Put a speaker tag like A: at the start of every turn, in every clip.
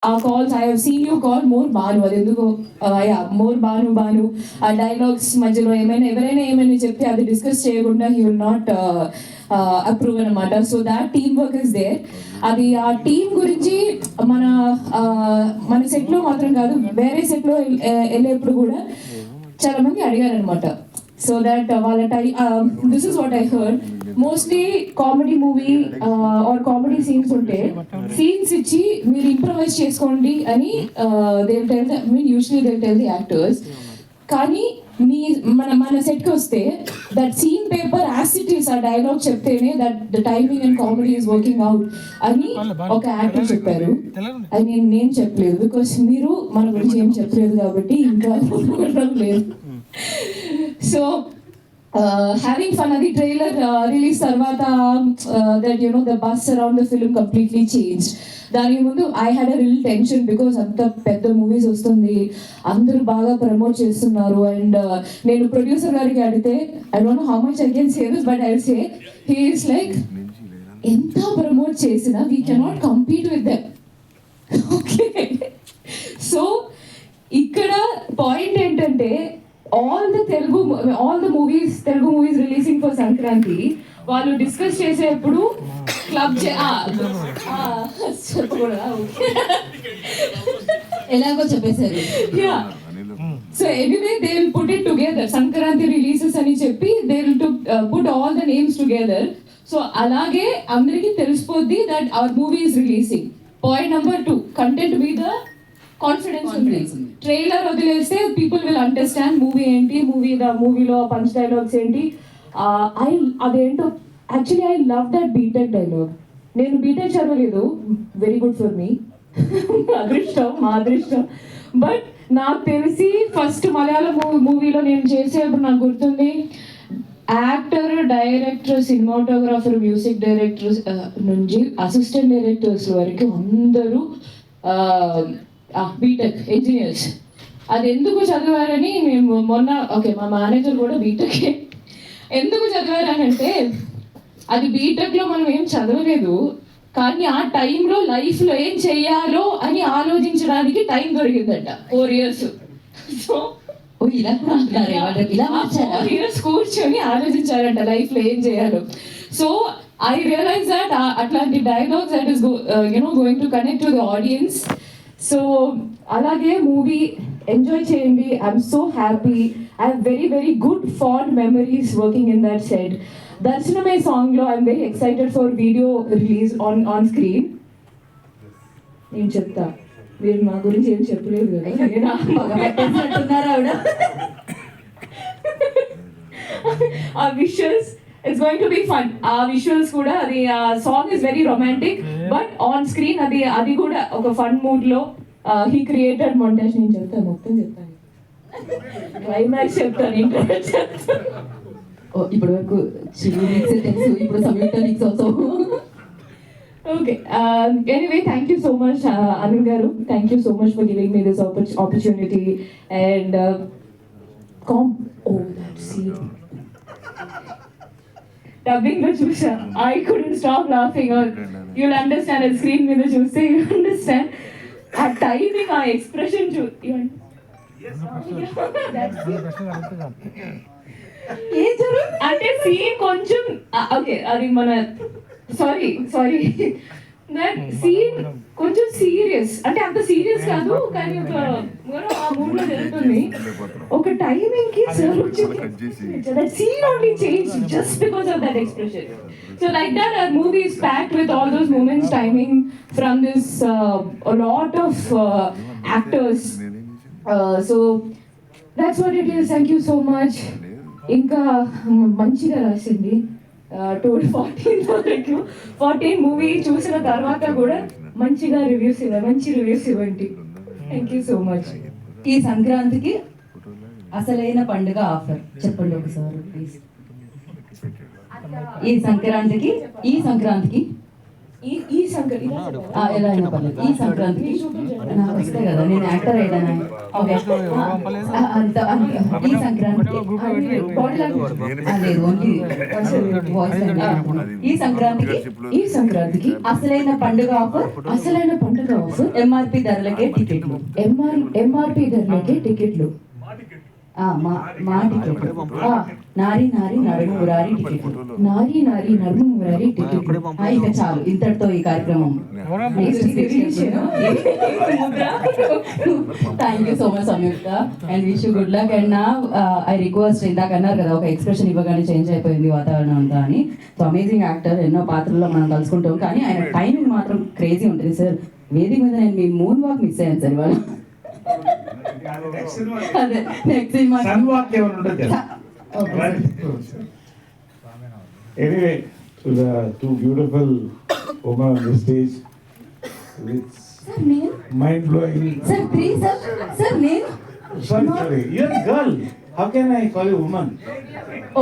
A: our calls, I have seen you call more Banu. అదెందుకు more Banu. ఆ dialogues మధ్యలో ఎవరైనా ఏమైనా చెప్తే అది డిస్కస్ చేయకుండా he will not approve అనమాట. So that team work is there. అది ఆ టీం గురించి మన సెట్లో మాత్రం కాదు, వేరే సెట్లో వెళ్ళేప్పుడు కూడా చాలా మంది అడిగారనమాట. సో దట్ వాళ్ళ this is what I heard. Mostly comedy movie or comedy scenes ఉంటే సీన్స్ ఇచ్చి మీరు ఇంప్రవైజ్ చేసుకోండి అని they tell usually they tell the actors. కానీ మన సెట్కి వస్తే that scene paper as it is, ఆ డైలాగ్ చెప్తేనే that the timing and comedy is working out అని ఒక యాక్టర్ చెప్పారు. అది నేను చెప్పలేదు, బికాస్ మీరు మన గురించి ఏం చెప్పలేదు కాబట్టి ఇంకా లేదు. So having fun, adi trailer release tarvata that the buzz around the film completely changed. దాని ముందు I had a real tension because అంత పెద్ద మూవీస్ వస్తుంది, అందరూ బాగా ప్రమోట్ చేస్తున్నారు. అండ్ నేను ప్రొడ్యూసర్ గారికి అడిగితే I don't know how much I can say this, but I'll say he is like, ఎంత ప్రమోట్ చేసినా we cannot compete with them. Okay, so ఇక్కడ పాయింట్ ఏంటంటే all the movies releasing for Sankranti, వాళ్ళు discuss చేసేప్పుడు club ఎలాగో చెప్పేశారు. So anyway they will put it together, Sankranti releases అని చెప్పి they will put all the names together. So అలాగే అందరికీ తెలిసిపోద్ది that hour movie is releasing. Point number 2, content మీద కాన్ఫిడెన్స్ ఉంది. ట్రైలర్ వదిలేస్తే పీపుల్ విల్ అండర్స్టాండ్ మూవీ ఏంటి, మూవీలో పంచ్ డైలాగ్స్ ఏంటి. అదేంటో actually I love that BTech dialogue. నేను బీటెక్ చదవలేదు, వెరీ గుడ్ ఫర్ మీ, మా అదృష్టం. బట్ నాకు తెలిసి ఫస్ట్ మలయాళం మూవీలో నేను చేసేప్పుడు నాకు గుర్తుంది, actor, director, cinematographer, music director నుంచి అసిస్టెంట్ డైరెక్టర్స్ వరకు అందరూ బీటెక్ ఇంజనీర్స్. అది ఎందుకు చదివారని మేము మొన్న మా మేనేజర్ కూడా బీటెకే. ఎందుకు చదివారనంటే అది బీటెక్లో మనం ఏం చదవలేదు, కానీ ఆ టైంలో లైఫ్లో ఏం చెయ్యాలో అని ఆలోచించడానికి టైం దొరికిందట 4 years. సో 4 years కూర్చొని ఆలోచించారంట లైఫ్లో ఏం చేయాలో. సో ఐ రియలైజ్ దట్ అట్లాంటి dialogues that is going to connect to the audience. So అలాగే మూవీ ఎంజాయ్ చేయండి. I'm so happy. I have very very good fond memories working in that set. దర్శనమే సాంగ్లో I'm very excited for video release on screen. నేను చెప్తా, మీరు మా గురించి ఏం చెప్పలేదు కదా. ఆ visuals, it's going to be fun. ఆ విజువల్స్ కూడా, అది ఆ song is very romantic, but on screen అది కూడా ఒక ఫన్ మూడ్ లో హీ క్రియేటెడ్ మొంటేజ్. నేను చెప్తాను, మొత్తం చెప్తాను, క్లైమాక్స్ చెప్తాను, ఇంటర్వ్యూ చెప్తాను.
B: ఇప్పటి వరకు తెలుసు, ఇప్పుడు Samyuktha leaks also.
A: Okay. Anyway, thank you so much, Anil Garu. Thank you so much for giving me this opportunity. And that scene. Dubbing the Chusha, I couldn't stop laughing. You'll understand as screen with the Chusha, you'll understand. At timing, our expression, అంటే scene కొంచెం okay, అది మన sorry that scene కొంచెం serious, అంటే అంత serious కాదు, కానీ ఒక ఆ మూడ్ లో జరుగుతుంది. ఒక టైమింగ్ కి that scene only change just because of that expression. So like that our movie is packed with all those moments, timing from this a lot of actors. So that's what it is. Thank you so much. ఇంకా మంచిగా రాసింది. 14 movie చూసిన తర్వాత కూడా మంచి reviews ఇవ్వండి. Thank you so much.
B: ఈ సంక్రాంతికి అసలైన పండుగ ఆఫర్ చెప్పండి ఒకసారి ప్లీజ్. ఈ సంక్రాంతికి
A: ఈ సంక్రాంతి
B: ఎలా అయినా పర్లేదు. ఈ సంక్రాంతికి నాకు వస్తే కదా, నేను యాక్టర్ అయ్యాను. ఓకే, ఈ సంక్రాంతికి లేదు, ఓన్లీ వాయిస్.
A: ఈ సంక్రాంతికి
B: అసలైన పండుగ ఆఫర్ ఎంఆర్పి ధరలకే టికెట్లు.
A: ఎంఆర్పి ధరలకే టికెట్లు.
B: మా టికెట్లు. నారి నారి నడుము మురారి టికెట్లు.
A: నారి నారి నడుము మురారి టికెట్లు.
B: ఇక చాలు, ఇంతటితో ఈ కార్యక్రమం. Thank you so much Samyuktha, and wish you good luck. And నా ఐ రిక్వెస్ట్, ఇందాక అన్నారు కదా ఒక ఎక్స్ప్రెషన్ ఇవ్వగానే చేంజ్ అయిపోయింది వాతావరణం అంతా అని. సో అమేజింగ్ యాక్టర్, ఎన్నో పాత్రల్లో మనం కలుసుకుంటాం, కానీ ఆయన టైమింగ్ మాత్రం క్రేజీ ఉంటుంది సార్. వేదిక మీద నేను మీ మూన్ వాక్ మిస్ అయ్యాను సార్ ఇవాళ. అదే next cinema
C: Anyway, to the two beautiful women on the stage, it's mind-blowing.
B: Sir, please, sir, name?
C: Sorry, you're a girl. How can I call you woman?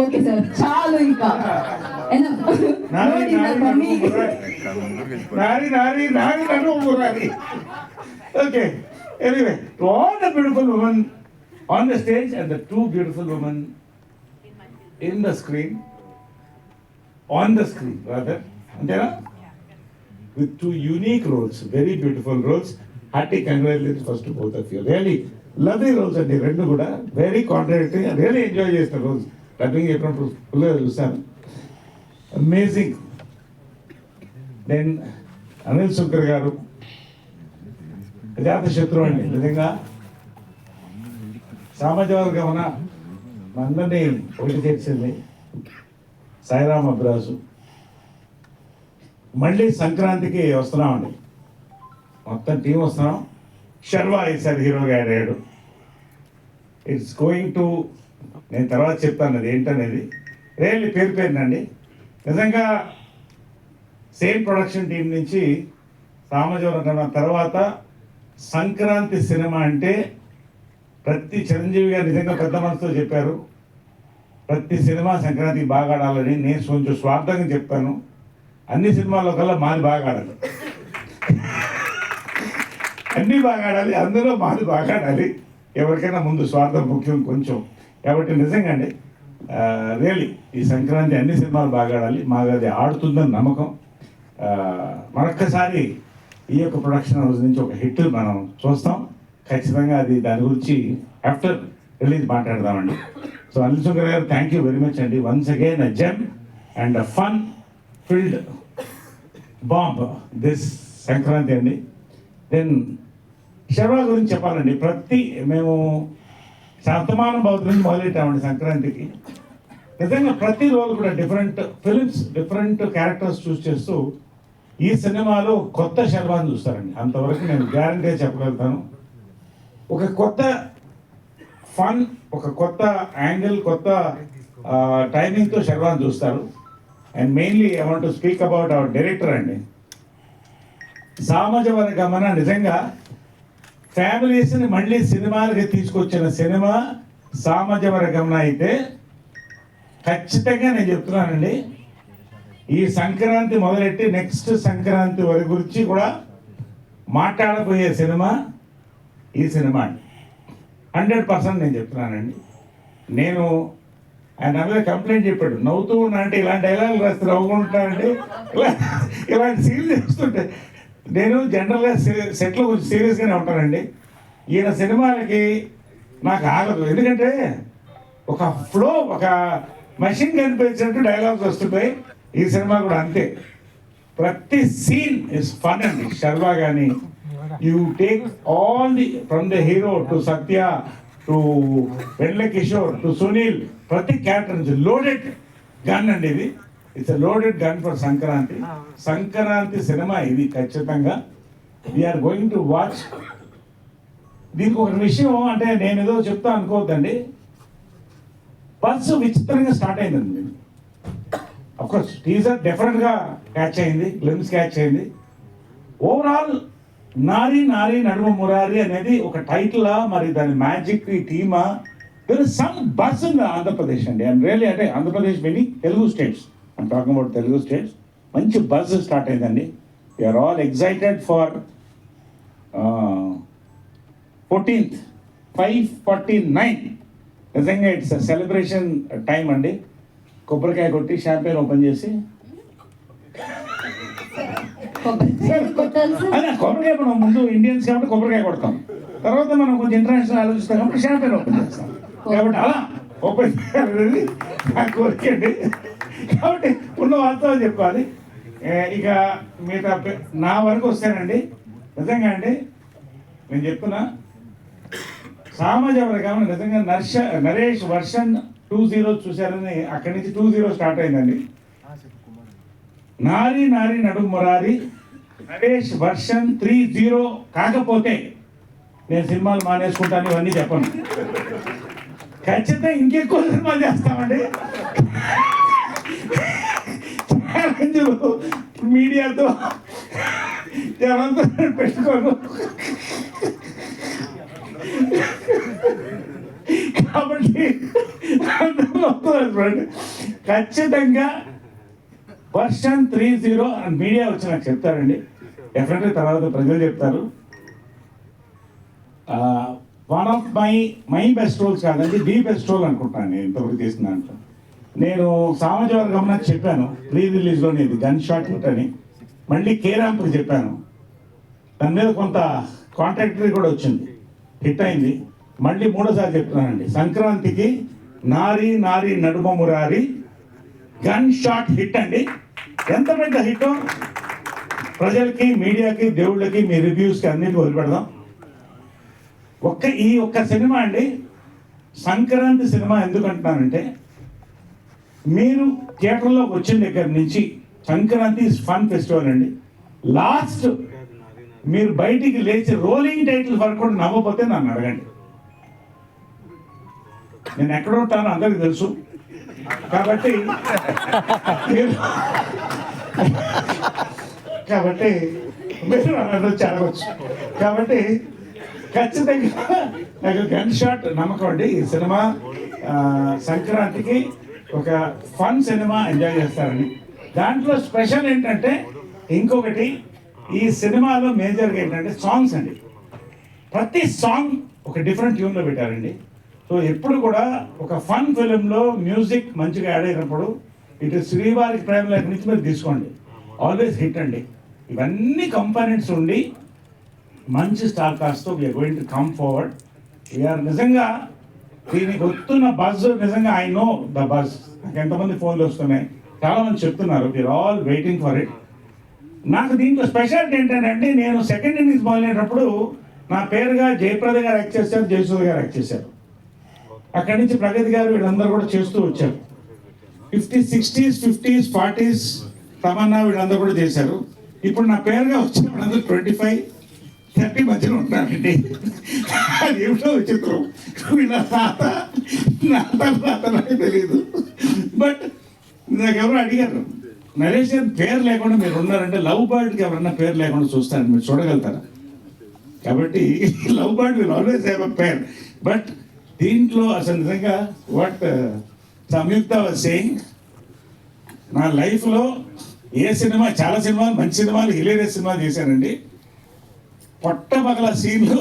B: Okay, sir. చాలు ఇంకా.
C: Nari. Okay. Anyway, to all the beautiful women on the stage and the two beautiful women in the screen, on the screen rather, with two unique roles, very beautiful roles. Hearty congratulations first to both of you. Really lovely roles and the rendu kuda very contradictory. I really enjoy the roles. Dubbing eppadu full chusanu. Amazing. Then Anil Sunkar garu అజాత శత్రువు అండి. నిజంగా సామాజిక వర్గమున అందరినీ ఒకటి చేర్చింది సాయిరామ్ అబ్రాజు. మళ్ళీ సంక్రాంతికి వస్తున్నామండి, మొత్తం టీం వస్తున్నాం. శర్వా ఈసారి హీరోగా యాడ్ అయ్యాడు. ఇట్స్ గోయింగ్ టు, నేను తర్వాత చెప్తాను అది ఏంటనేది. రియల్లీ పేరునండి. నిజంగా సేమ్ ప్రొడక్షన్ టీం నుంచి సామాజిక వర్గం తర్వాత సంక్రాంతి సినిమా అంటే ప్రతి చిరంజీవి గారు నిజంగా పెద్ద మనసుతో చెప్పారు, ప్రతి సినిమా సంక్రాంతికి బాగా ఆడాలని. నేను కొంచెం స్వార్థంగా చెప్తాను, అన్ని సినిమాల్లో కల్లా మాది బాగా ఆడాలి, అన్నీ బాగా ఆడాలి, అందులో మాది బాగా ఆడాలి. ఎవరికైనా ముందు స్వార్థం ముఖ్యం కొంచెం. కాబట్టి నిజంగా అండి రియలీ ఈ సంక్రాంతి అన్ని సినిమాలు బాగా ఆడాలి, మాకు అది ఆడుతుందని నమ్మకం. మరొక్కసారి ఈ యొక్క ప్రొడక్షన్ హౌస్ నుంచి ఒక హిట్ మనం చూస్తాం ఖచ్చితంగా. అది దాని గురించి ఆఫ్టర్ రిలీజ్ మాట్లాడదామండి. సో అనిల్ సుంకర్ గారు థ్యాంక్ యూ వెరీ మచ్ అండి. Once again a gem and a fun field bomb this Sankranti అండి. దెన్ శర్వా గురించి చెప్పాలండి. మేము శతమానం భవతి నుంచి మొదలెట్టామండి సంక్రాంతికి. నిజంగా ప్రతి రోజు కూడా డిఫరెంట్ ఫిలిమ్స్, డిఫరెంట్ క్యారెక్టర్స్ చూస్ చేస్తూ ఈ సినిమాలో కొత్త శర్వాన్ని చూస్తారండి. అంతవరకు నేను గ్యారంటీగా చెప్పగలుగుతాను. ఒక కొత్త ఫన్, ఒక కొత్త యాంగిల్, కొత్త టైమింగ్తో శర్వాన్ని చూస్తారు. And mainly I want to speak about our director అండి. సామాజిక వర్గమన నిజంగా ఫ్యామిలీస్ని మళ్ళీ సినిమాలకి తీసుకొచ్చిన సినిమా సామాజిక వర్గమన అయితే ఖచ్చితంగా నేను చెప్తున్నానండి, ఈ సంక్రాంతి మొదలెట్టి నెక్స్ట్ సంక్రాంతి వరకు గురించి కూడా మాట్లాడబోయే సినిమా ఈ సినిమా అండి. 100% నేను చెప్తున్నానండి. నేను ఆయన మీద కంప్లైంట్ చెప్పాడు, నవ్వుతూ ఉన్నా అంటే ఇలాంటి డైలాగులు రాస్తే నవ్వుకుంటానంటే ఇలాంటి సీన్లు చేస్తుంటే. నేను జనరల్గా సెట్లో కొంచెం సీరియస్గానే ఉంటానండి. ఈయన సినిమాలకి నాకు ఆగదు, ఎందుకంటే ఒక ఫ్లో, ఒక మెషిన్ కనిపించినట్టు డైలాగ్స్ వస్తుంటాయి. ఈ సినిమా కూడా అంతే, ప్రతి సీన్ ఇస్ ఫన్ అండి. శర్వా కానీ you take all the from the hero to Satya to Vennela Kishore to Sunil, ప్రతి క్యారెక్టర్ నుంచి లోడెడ్ గన్ అండి ఇది. It's a loaded gun for Sankranti. Sankranti cinema ఇది ఖచ్చితంగా. We are going to watch. దీనికి ఒక విషయం అంటే నేను ఏదో చెప్తా అనుకోవద్దండి, బస్సు విచిత్రంగా స్టార్ట్ అయిందండి. అఫ్కోర్స్ టీజర్ డెఫినెట్గా క్యాచ్ అయింది, గ్లిమ్స్ క్యాచ్ అయింది. ఓవరాల్ నారి నారి నడుమ మురారి అనేది ఒక టైటిలా, మరి దాని magic టీమా, there is some buzz in Andhra Pradesh అండి. అండ్ రియల్లీ అంటే Andhra Pradesh many Telugu states, I'm talking about Telugu states, మంచి బస్ స్టార్ట్ అయిందండి. We are all excited for 14th 5:49. నిజంగా ఇట్స్ సెలబ్రేషన్ టైం అండి. కొబ్బరికాయ కొట్టి షాంపైన్ ఓపెన్ చేసి అదే కొబ్బరికాయ మనం ముందు ఇండియన్స్ కాబట్టి కొబ్బరికాయ కొడతాం, తర్వాత మనం కొంచెం ఇంటర్నేషనల్ ఆలోచిస్తాం కాబట్టి షాంపైన్ ఓపెన్ చేస్తాం. కాబట్టి అలా ఓపెన్ చేయాలనేది నా కోరిక అండి. కాబట్టి ఉన్న వాస్తవం చెప్పాలి. ఇక మిగతా నా వరకు వస్తానండి. నిజంగా అండి నేను చెప్తున్నా, సామాజిక నిజంగా నరేష్ వర్షన్ 20 చూశారని అక్కడి నుంచి 20 స్టార్ట్ అయిందండి. నారి నారి నడుము మురారి నరేష్ వర్షన్ 30 కాకపోతే నేను సినిమాలు మానేసుకుంటాను ఇవన్నీ చెప్పను. ఖచ్చితంగా ఇంకెక్కువ సినిమాలు చేస్తామండి. ఛాలెంజ్లు మీడియాతో జనంతో పెట్టుకోను. కాబట్టి ఖచ్చితంగా వర్షన్ 30 అని మీడియా వచ్చి నాకు చెప్తారండి. డెఫినెట్గా తర్వాత ప్రజలు చెప్తారు. One of my best roles కాదండి, ది బెస్ట్ రోల్ అనుకుంటాను నేను ఇంతవరకు చేసిన దాంట్లో. నేను సామాజిక వర్గం చెప్పాను ప్రీ రిలీజ్లోనే, ఇది గన్ షాట్ హిట్ అని. మళ్ళీ కేరాంప్కి చెప్పాను, దాని మీద కొంత కాంట్రాక్టరీ కూడా వచ్చింది, హిట్ అయింది. మళ్ళీ 3సారి చెప్తున్నానండి, సంక్రాంతికి నారి Nari Naduma Murari gun shot hit అండి. ఎంత పెద్ద హిట్ ప్రజలకి, మీడియాకి, దేవుళ్ళకి, మీ రివ్యూస్కి అన్నిటికీ వదిలిపెడదాం. ఈ ఒక్క సినిమా అండి, సంక్రాంతి సినిమా ఎందుకంటున్నానంటే, మీరు థియేటర్లోకి వచ్చిన దగ్గర నుంచి సంక్రాంతి ఫన్ ఫెస్టివల్ అండి. లాస్ట్ మీరు బయటికి లేచి రోలింగ్ టైటిల్ వరకు కూడా నవ్వకపోతే నన్ను అడగండి. నేను ఎక్కడ ఉంటానో అందరికీ తెలుసు. కాబట్టి మీరు వచ్చి అడగచ్చు. కాబట్టి ఖచ్చితంగా నాకు గన్ షాట్ నమ్మకం అండి. ఈ సినిమా సంక్రాంతికి ఒక ఫన్ సినిమా ఎంజాయ్ చేస్తారని. దాంట్లో స్పెషల్ ఏంటంటే ఇంకొకటి, ఈ సినిమాలో మేజర్గా ఏంటంటే సాంగ్స్ అండి. ప్రతి సాంగ్ ఒక డిఫరెంట్ ట్యూన్లో పెట్టారండి. సో ఎప్పుడు కూడా ఒక ఫన్ ఫిలింలో మ్యూజిక్ మంచిగా యాడ్ అయినప్పుడు ఇటు శ్రీవారికి ప్రేమ లేఖ నుంచి మీరు తీసుకోండి, ఆల్వేస్ హిట్ అండి. ఇవన్నీ కంపోనెంట్స్ ఉండి మంచి స్టార్ కాస్ట్తో we are going to come forward. We are నిజంగా దీనికి వస్తున్న బజ్, నిజంగా ఐ నో ద బజ్. నాకు ఎంతమంది ఫోన్లు వస్తున్నాయి, చాలామంది చెప్తున్నారు, we are all waiting for it. నాకు దీంట్లో స్పెషాలిటీ ఏంటంటే, నేను సెకండ్ ఇన్నింగ్స్ మొదలైనప్పుడు నా పేరుగా జయప్రద గారు యాక్ట్ చేశారు, జయసూర్య గారు యాక్ట్ చేశారు. అక్కడి నుంచి ప్రగతి గారు వీళ్ళందరూ కూడా చేస్తూ వచ్చారు. 50s, 60s, 50s, 40s Tamannaah వీళ్ళందరూ కూడా చేశారు. ఇప్పుడు నా పేరుగా వచ్చిన వాళ్ళందరూ 25, 30 మధ్యలో ఉంటారండి. అది ఏమిటో విచిత్రం. వీళ్ళ తాత నాకు తెలియదు. బట్ నాకు ఎవరు అడిగారు, నరేష్ గారి పేరు లేకుండా మీరు ఉన్నారంటే లవ్ బర్డ్కి ఎవరన్నా పేరు లేకుండా చూస్తారు, మీరు చూడగలుగుతారా? కాబట్టి love bird will always have a pair. But దీంట్లో అసలు నిజంగా వాట్ సంయుక్త వాజ్ సేయింగ్, నా లైఫ్లో ఏ సినిమా, చాలా సినిమాలు, మంచి సినిమాలు, హిలేరియస్ సినిమాలు చేశానండి. పట్టపగల సీన్లు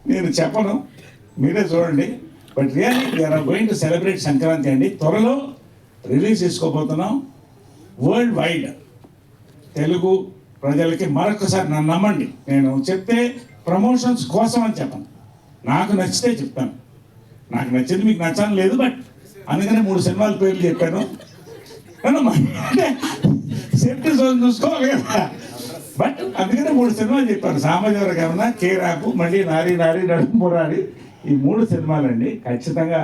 C: నేను చెప్పను, మీరే చూడండి. But really we are going to celebrate Sankranti అండి. త్వరలో రిలీజ్ చేసుకోబోతున్నాం వరల్డ్ వైడ్. తెలుగు ప్రజలకి మరొకసారి నన్ను నమ్మండి, నేను చెప్తే ప్రమోషన్స్ కోసం అని చెప్పను, నాకు నచ్చితే చెప్తాను. నాకు నచ్చింది మీకు నచ్చడం లేదు, బట్ అందుకనే 3 సినిమాల పేర్లు చెప్పాను. అంటే సేఫ్టీ జోన్ చూసుకోవాలి కదా. బట్ అందుకనే 3 సినిమాలు చెప్పాను, సామాజిక వర్గం, కేరాపు, మళ్ళీ నారి నారి నడుము మురారి. ఈ 3 సినిమాలండి. ఖచ్చితంగా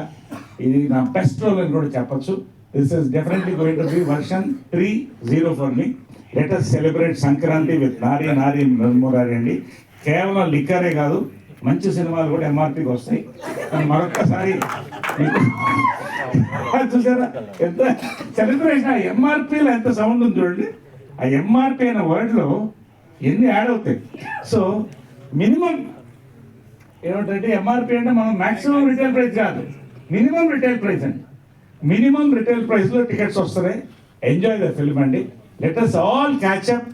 C: ఇది నా బెస్ట్ రోల్ అని కూడా చెప్పచ్చు. This is definitely going to be version 30 for me. Let us celebrate Sankranti with నారి నారి నడుము మురారి అండి. కేవలం లిక్కరే కాదు, మంచి సినిమాలు కూడా ఎంఆర్పీకి వస్తాయి. అని మరొక్కసారి చూసారా ఎంత సెలబ్రేషన్, ఎంఆర్పీలో ఎంత సౌండ్ ఉంది చూడండి. ఆ ఎంఆర్పీ అనే వర్డ్లో ఎన్ని యాడ్ అవుతాయి. సో మినిమం ఏమిటంటే ఎంఆర్పీ అంటే మనం మ్యాక్సిమం రిటైల్ ప్రైస్ కాదు, మినిమం రిటైల్ ప్రైస్ అండి. మినిమం రిటైల్ ప్రైస్లో టికెట్స్ వస్తున్నాయి. ఎంజాయ్ ద ఫిల్మ్ అండి. Let us all catch up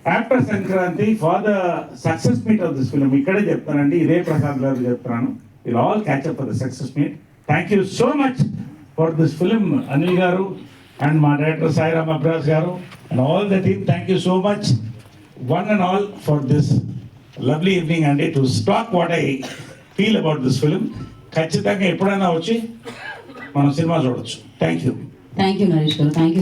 C: after Sankranti for the success meet of this film. ఇక్కడే చెప్తానండి, ఇదే ప్రసాద్ గారు చెప్తున్నాను. We'll all catch up for the success meet. Thank you so much for this film, Anil garu and my director Sairam Abras garu and all the team. Thank you so much, one and all, for this lovely evening and to talk what I feel about this film. ఖచ్చితంగా ఎప్పుడైనా వచ్చి మనం cinema చూడొచ్చు. Thank you.
B: Thank you Naresh గారు, thank you.